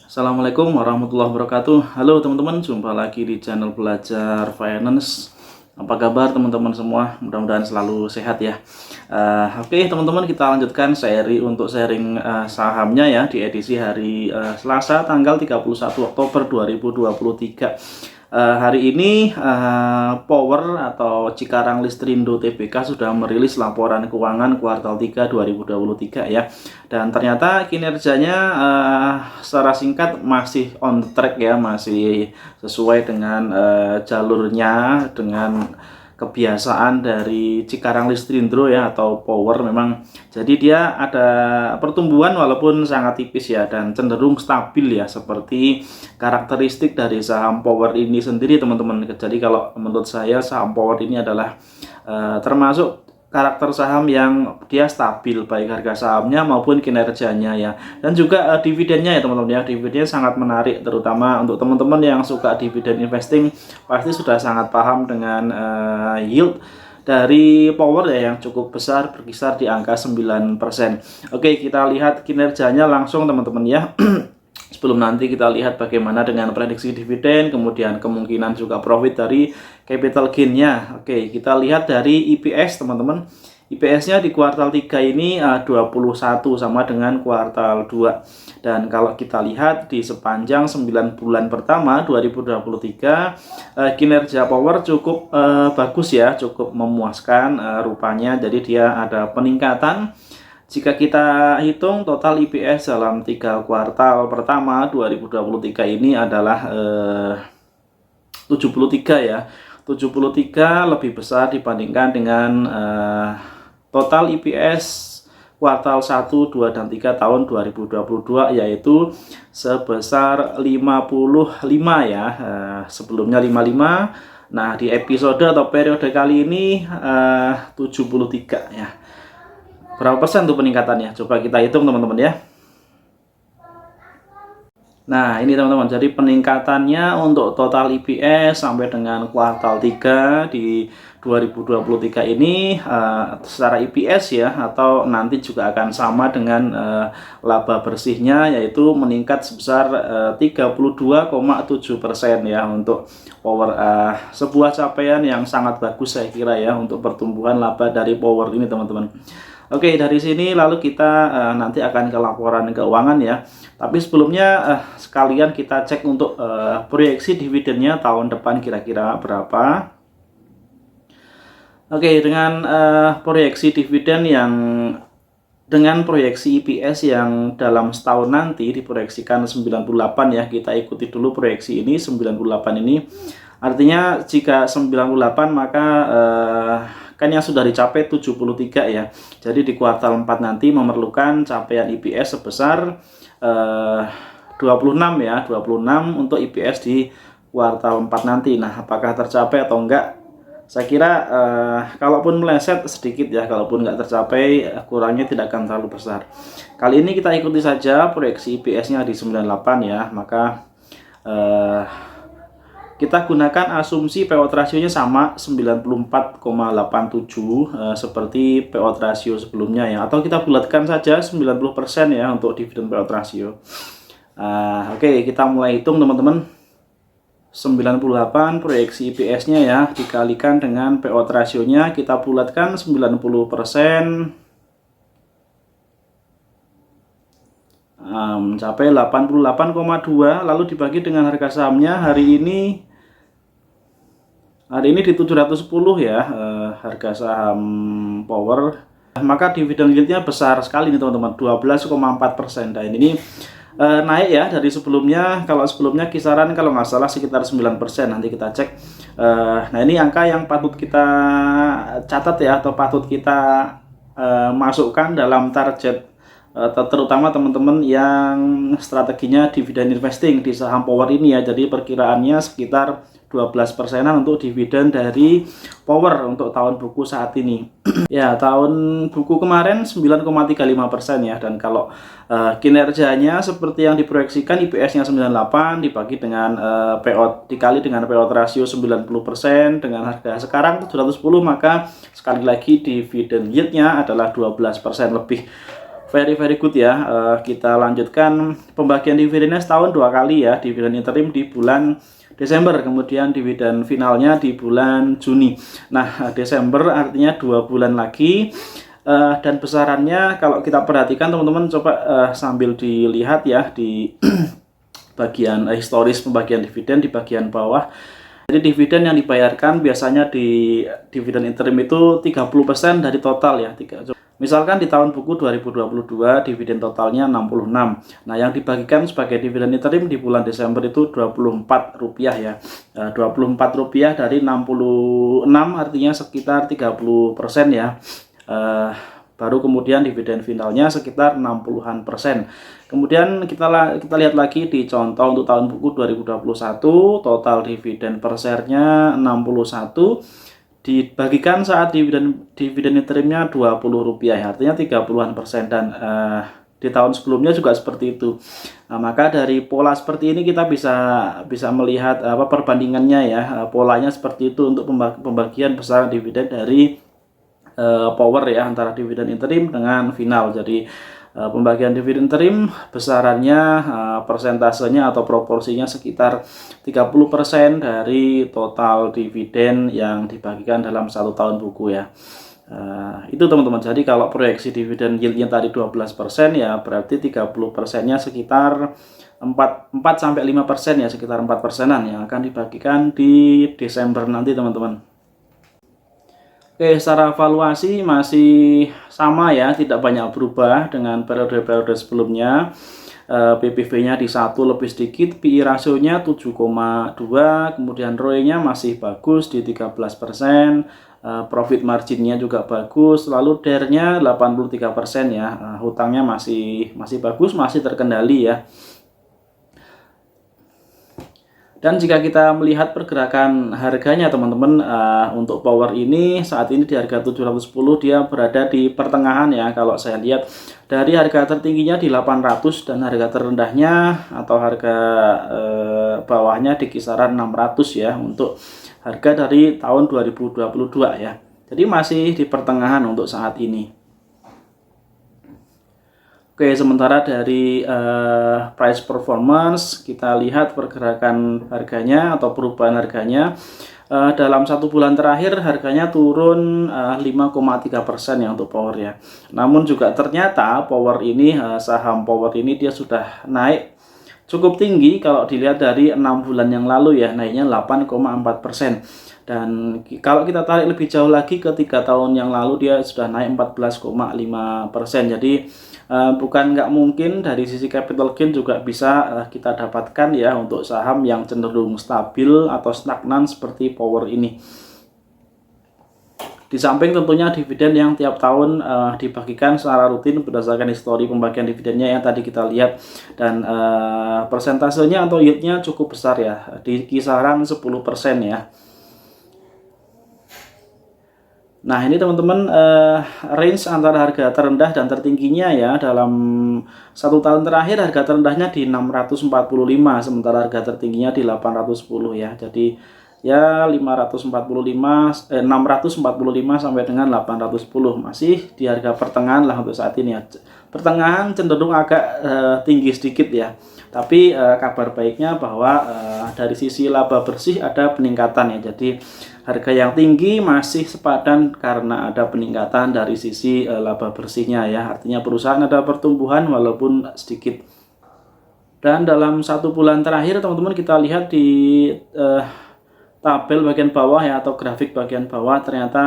Assalamualaikum warahmatullahi wabarakatuh. Halo teman-teman, jumpa lagi di channel Belajar Finance. Apa kabar teman-teman semua? Mudah-mudahan selalu sehat ya. Oke teman-teman, kita lanjutkan sharing sahamnya ya di edisi hari Selasa tanggal 31 Oktober 2023. Hari ini Power atau Cikarang Listrindo Tbk sudah merilis laporan keuangan kuartal 3 2023 ya. Dan ternyata kinerjanya secara singkat masih on track ya, masih sesuai dengan jalurnya, dengan kebiasaan dari Cikarang Listrindo ya atau Power memang. Jadi dia ada pertumbuhan walaupun sangat tipis ya dan cenderung stabil ya, seperti karakteristik dari saham Power ini sendiri teman-teman. Jadi kalau menurut saya saham Power ini adalah termasuk karakter saham yang dia stabil baik harga sahamnya maupun kinerjanya ya, dan juga dividennya ya teman-teman ya. Dividen sangat menarik, terutama untuk teman-teman yang suka dividen investing pasti sudah sangat paham dengan yield dari Power ya yang cukup besar, berkisar di angka 9%. Oke, kita lihat kinerjanya langsung teman-teman ya. Sebelum nanti kita lihat bagaimana dengan prediksi dividen, kemudian kemungkinan juga profit dari capital gain-nya. Oke, kita lihat dari EPS teman-teman. EPS-nya di kuartal 3 ini 21 sama dengan kuartal 2. Dan kalau kita lihat di sepanjang 9 bulan pertama 2023, kinerja Power cukup bagus ya, cukup memuaskan rupanya. Jadi dia ada peningkatan. Jika kita hitung total EPS dalam 3 kuartal pertama 2023 ini adalah 73 ya. 73 lebih besar dibandingkan dengan total EPS kuartal 1, 2, dan 3 tahun 2022, yaitu sebesar 55 ya. Sebelumnya 55. Nah, di episode atau periode kali ini 73 ya. Berapa persen tuh peningkatannya? Coba kita hitung teman-teman ya. Nah, ini teman-teman. Jadi peningkatannya untuk total EPS sampai dengan kuartal 3 di 2023 ini secara EPS ya, atau nanti juga akan sama dengan laba bersihnya, yaitu meningkat sebesar 32,7% ya untuk Power. Sebuah capaian yang sangat bagus saya kira ya untuk pertumbuhan laba dari Power ini teman-teman. Oke, dari sini lalu kita nanti akan ke laporan keuangan ya. Tapi sebelumnya sekalian kita cek untuk proyeksi dividennya tahun depan kira-kira berapa. Oke, dengan proyeksi dividen yang dengan proyeksi EPS yang dalam setahun nanti diproyeksikan 98 ya. Kita ikuti dulu proyeksi ini 98 ini. Artinya jika 98 maka kan yang sudah dicapai 73 ya. Jadi di kuartal 4 nanti memerlukan capaian EPS sebesar 26 ya, 26 untuk EPS di kuartal 4 nanti. Nah, apakah tercapai atau enggak? Saya kira kalaupun meleset sedikit ya, kalaupun nggak tercapai kurangnya tidak akan terlalu besar. Kali ini kita ikuti saja proyeksi EPS-nya di 98 ya, maka kita gunakan asumsi payout ratio-nya sama 94,87 seperti payout ratio sebelumnya ya, atau kita bulatkan saja 90% ya untuk dividen payout ratio. Oke, kita mulai hitung teman-teman. 98 proyeksi EPS-nya ya, dikalikan dengan payout ratio-nya, kita bulatkan 90%, mencapai 88,2, lalu dibagi dengan harga sahamnya hari ini di 710 ya, harga saham Power. Maka dividen yield-nya besar sekali nih teman-teman, 12,4%. Dan ini naik ya dari sebelumnya. Kalau sebelumnya kisaran kalau nggak salah sekitar 9%, nanti kita cek. Nah, ini angka yang patut kita catat ya, atau patut kita masukkan dalam target, terutama teman-teman yang strateginya dividen investing di saham Power ini ya. Jadi perkiraannya sekitar 12%-an untuk dividen dari Power untuk tahun buku saat ini. Ya, tahun buku kemarin 9,35% ya. Dan kalau kinerjanya seperti yang diproyeksikan, IPS-nya 98 dibagi dengan payout dikali dengan payout ratio 90% dengan harga sekarang 710, maka sekali lagi dividen yield-nya adalah 12% lebih. Very good ya. Kita lanjutkan pembagian dividennya setahun 2 kali ya, dividen interim di bulan Desember, kemudian dividen finalnya di bulan Juni. Nah, Desember artinya 2 bulan lagi. Dan besarannya kalau kita perhatikan teman-teman, coba sambil dilihat ya di bagian historis pembagian dividen di bagian bawah. Jadi dividen yang dibayarkan biasanya di dividen interim itu 30% dari total ya. Misalkan di tahun buku 2022 dividen totalnya 66. Nah, yang dibagikan sebagai dividen interim di bulan Desember itu Rp24 ya. Rp24 dari 66 artinya sekitar 30% ya. Baru kemudian dividen finalnya sekitar 60-an persen. Kemudian kita lihat lagi di contoh untuk tahun buku 2021, total dividen per share-nya 61, dibagikan saat dividen interimnya Rp20 ya, artinya 30-an persen. Dan di tahun sebelumnya juga seperti itu. Nah, maka dari pola seperti ini kita bisa melihat perbandingannya ya, polanya seperti itu untuk pembagian besar dividen dari power ya, antara dividen interim dengan final. Jadi pembagian dividen interim besarannya, persentasenya atau proporsinya sekitar 30% dari total dividen yang dibagikan dalam 1 tahun buku ya. Itu teman-teman. Jadi kalau proyeksi dividen yieldnya tadi 12% ya, berarti 30%-nya sekitar 4-5% ya, sekitar 4%-an yang akan dibagikan di Desember nanti teman-teman. Oke, secara valuasi masih sama ya, tidak banyak berubah dengan periode-periode sebelumnya. PPV-nya di 1 lebih sedikit, PI rasionya 7,2, kemudian ROE-nya masih bagus di 13%, profit marginnya juga bagus, lalu DER-nya 83% ya, hutangnya masih bagus, masih terkendali ya. Dan jika kita melihat pergerakan harganya teman-teman, untuk power ini saat ini di harga 710 dia berada di pertengahan ya. Kalau saya lihat dari harga tertingginya di 800 dan harga terendahnya atau harga bawahnya di kisaran 600 ya, untuk harga dari tahun 2022 ya. Jadi masih di pertengahan untuk saat ini. Oke, sementara dari price performance kita lihat pergerakan harganya atau perubahan harganya. Dalam 1 bulan terakhir harganya turun 5,3% ya untuk power ya. Namun juga ternyata power ini, saham power ini dia sudah naik cukup tinggi kalau dilihat dari 6 bulan yang lalu ya, naiknya 8,4%. Dan kalau kita tarik lebih jauh lagi ke 3 tahun yang lalu dia sudah naik 14,5%. Jadi bukan nggak mungkin dari sisi capital gain juga bisa kita dapatkan ya untuk saham yang cenderung stabil atau stagnan seperti power ini. Di samping tentunya dividen yang tiap tahun dibagikan secara rutin berdasarkan histori pembagian dividennya yang tadi kita lihat, dan persentasenya atau yieldnya cukup besar ya, di kisaran 10% ya. Nah, ini teman-teman, range antara harga terendah dan tertingginya ya, dalam 1 tahun terakhir harga terendahnya di 645, sementara harga tertingginya di 810 ya. Jadi ya 645 sampai dengan 810, masih di harga pertengahan lah untuk saat ini ya. Pertengahan cenderung agak tinggi sedikit ya. Tapi kabar baiknya bahwa dari sisi laba bersih ada peningkatan ya. Jadi harga yang tinggi masih sepadan karena ada peningkatan dari sisi laba bersihnya ya. Artinya perusahaan ada pertumbuhan walaupun sedikit. Dan dalam 1 bulan terakhir teman-teman kita lihat di tabel bagian bawah ya, atau grafik bagian bawah, ternyata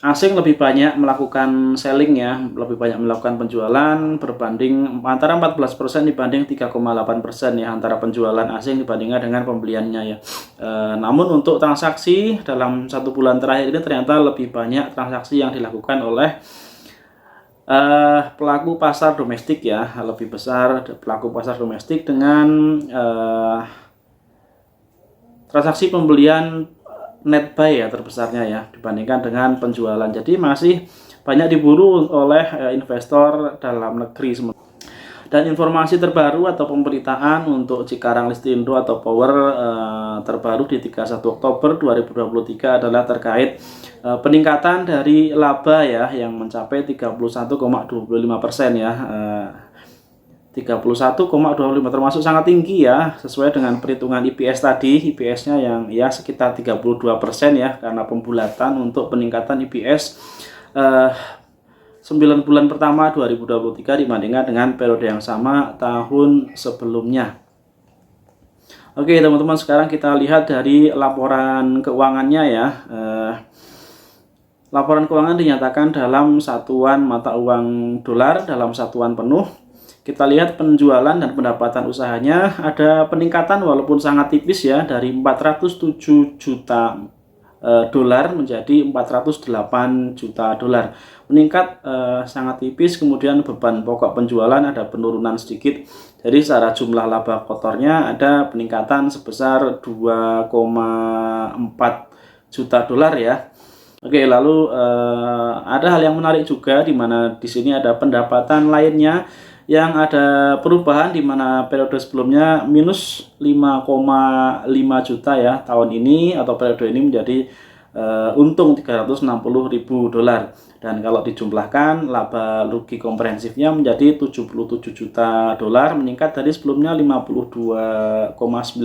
asing lebih banyak melakukan selling ya, lebih banyak melakukan penjualan berbanding antara 14% dibanding 3,8% ya, antara penjualan asing dibandingkan dengan pembeliannya ya. Namun untuk transaksi dalam 1 bulan terakhir ini ternyata lebih banyak transaksi yang dilakukan oleh pelaku pasar domestik ya, lebih besar pelaku pasar domestik dengan transaksi pembelian net buy ya terbesarnya ya dibandingkan dengan penjualan. Jadi masih banyak diburu oleh investor dalam negeri. Dan informasi terbaru atau pemberitaan untuk Cikarang Listindo atau Power terbaru di 31 Oktober 2023 adalah terkait peningkatan dari laba ya yang mencapai 31,25% ya. 31,25 termasuk sangat tinggi ya, sesuai dengan perhitungan IPS tadi. IPS-nya yang ya sekitar 32% ya, karena pembulatan untuk peningkatan IPS 9 bulan pertama 2023 dibandingkan dengan periode yang sama tahun sebelumnya. Oke teman-teman, sekarang kita lihat dari laporan keuangannya ya. Laporan keuangan dinyatakan dalam satuan mata uang dolar dalam satuan penuh. Kita lihat penjualan dan pendapatan usahanya ada peningkatan walaupun sangat tipis ya, dari 407 juta dolar menjadi 408 juta dolar. Meningkat sangat tipis. Kemudian beban pokok penjualan ada penurunan sedikit. Jadi secara jumlah laba kotornya ada peningkatan sebesar 2,4 juta dolar ya. Oke, lalu ada hal yang menarik juga di mana di sini ada pendapatan lainnya yang ada perubahan di mana periode sebelumnya minus 5,5 juta ya, tahun ini atau periode ini menjadi untung 360.000 dolar. Dan kalau dijumlahkan laba rugi komprehensifnya menjadi 77 juta dolar, meningkat dari sebelumnya 52,9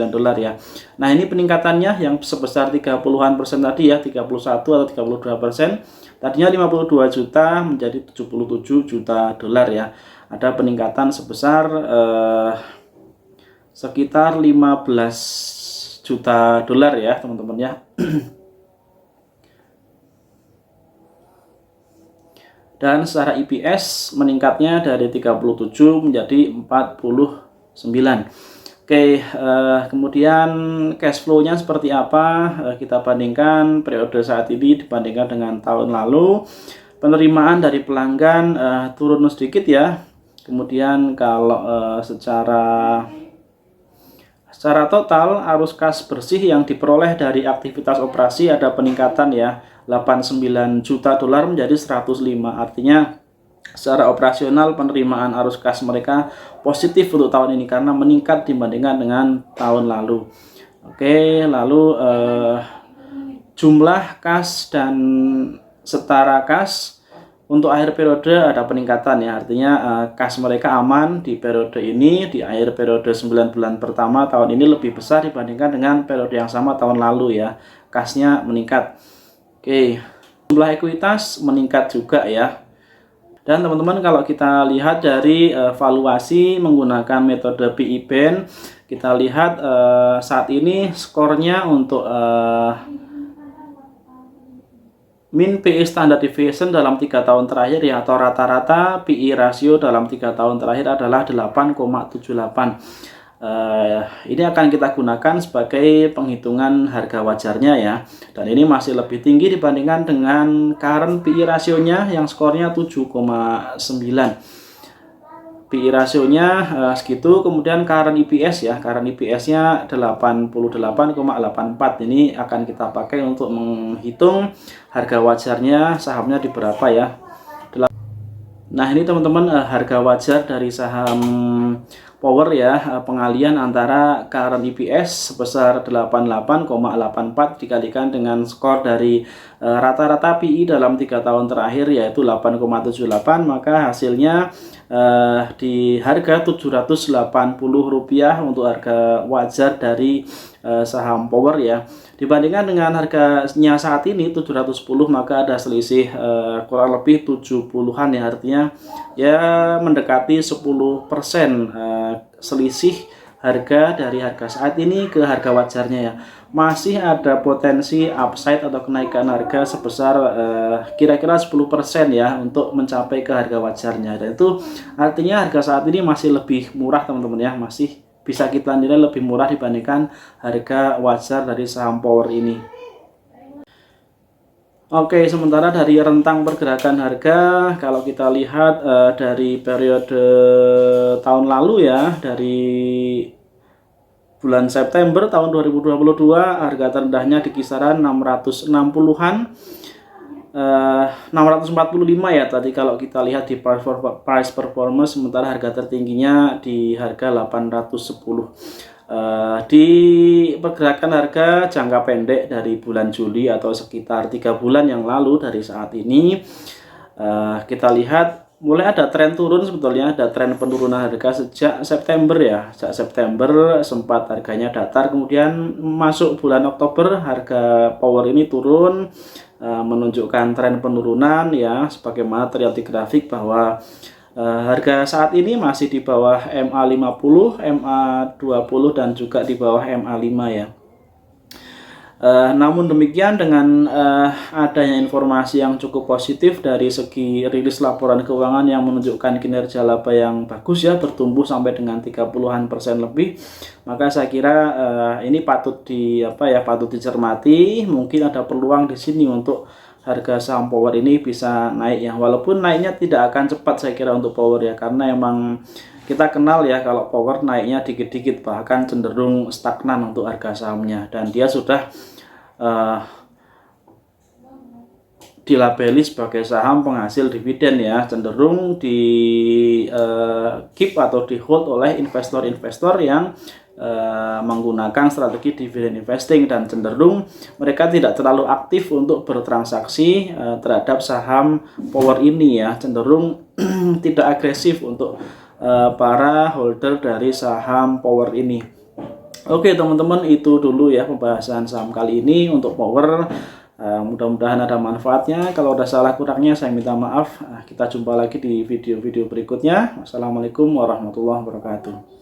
dolar ya. Nah, ini peningkatannya yang sebesar 30-an% tadi ya, 31 atau 32%. Tadinya 52 juta menjadi 77 juta dolar ya. Ada peningkatan sebesar sekitar 15 juta dolar ya teman-teman ya. Dan secara IPS meningkatnya dari 37 menjadi 49. Oke, kemudian cash flow-nya seperti apa? Kita bandingkan periode saat ini dibandingkan dengan tahun lalu. Penerimaan dari pelanggan turun sedikit ya. Kemudian kalau secara total arus kas bersih yang diperoleh dari aktivitas operasi ada peningkatan ya, 89 juta dolar menjadi 105. Artinya secara operasional penerimaan arus kas mereka positif untuk tahun ini karena meningkat dibandingkan dengan tahun lalu. Oke, lalu jumlah kas dan setara kas untuk akhir periode ada peningkatan ya, artinya kas mereka aman di periode ini. Di akhir periode 9 bulan pertama tahun ini lebih besar dibandingkan dengan periode yang sama tahun lalu ya, kasnya meningkat. Oke, jumlah ekuitas meningkat juga ya. Dan teman-teman kalau kita lihat dari valuasi menggunakan metode PE Band, kita lihat saat ini skornya untuk Mean PE Standard Deviation dalam 3 tahun terakhir ya, atau rata-rata PE rasio dalam 3 tahun terakhir adalah 8,78. Ini akan kita gunakan sebagai penghitungan harga wajarnya ya, dan ini masih lebih tinggi dibandingkan dengan current PE rasionya yang skornya 7,9. PE rasionya segitu. Kemudian current EPS ya, current EPS-nya 88,84. Ini akan kita pakai untuk menghitung harga wajarnya sahamnya di berapa ya. Nah, ini teman-teman harga wajar dari saham Power ya, pengalian antara current EPS sebesar 88,84 dikalikan dengan skor dari rata-rata PE dalam 3 tahun terakhir yaitu 8,78, maka hasilnya di harga Rp780 untuk harga wajar dari saham Power ya. Dibandingkan dengan harganya saat ini 710, maka ada selisih kurang lebih 70-an ya, artinya ya mendekati 10% selisih harga dari harga saat ini ke harga wajarnya ya. Masih ada potensi upside atau kenaikan harga sebesar kira-kira 10% ya untuk mencapai ke harga wajarnya. Dan itu artinya harga saat ini masih lebih murah teman-teman ya, masih bisa kita nilai lebih murah dibandingkan harga wajar dari saham Power ini. Oke, sementara dari rentang pergerakan harga, kalau kita lihat dari periode tahun lalu ya, dari bulan September tahun 2022, harga terendahnya di kisaran 660-an. 645 ya tadi kalau kita lihat di price performance, sementara harga tertingginya di harga 810. Di pergerakan harga jangka pendek dari bulan Juli atau sekitar 3 bulan yang lalu dari saat ini, kita lihat mulai ada tren turun, sebetulnya ada tren penurunan harga sejak September ya. Sejak September sempat harganya datar, kemudian masuk bulan Oktober harga power ini turun, menunjukkan tren penurunan ya, sebagaimana terlihat di grafik bahwa harga saat ini masih di bawah MA50, MA20 dan juga di bawah MA5 ya. Namun demikian, dengan adanya informasi yang cukup positif dari segi rilis laporan keuangan yang menunjukkan kinerja laba yang bagus ya, bertumbuh sampai dengan 30% lebih, maka saya kira ini patut dicermati. Mungkin ada peluang di sini untuk harga saham power ini bisa naik ya, walaupun naiknya tidak akan cepat saya kira untuk power ya, karena emang kita kenal ya kalau power naiknya dikit-dikit, bahkan cenderung stagnan untuk harga sahamnya, dan dia sudah dilabeli sebagai saham penghasil dividen ya, cenderung di keep atau di hold oleh investor-investor yang menggunakan strategi dividen investing, dan cenderung mereka tidak terlalu aktif untuk bertransaksi terhadap saham power ini ya, cenderung tidak agresif untuk para holder dari saham power ini. Oke teman-teman, itu dulu ya pembahasan saham kali ini untuk power. Mudah-mudahan ada manfaatnya. Kalau ada salah kurangnya saya minta maaf. Kita jumpa lagi di video-video berikutnya. Wassalamualaikum warahmatullahi wabarakatuh.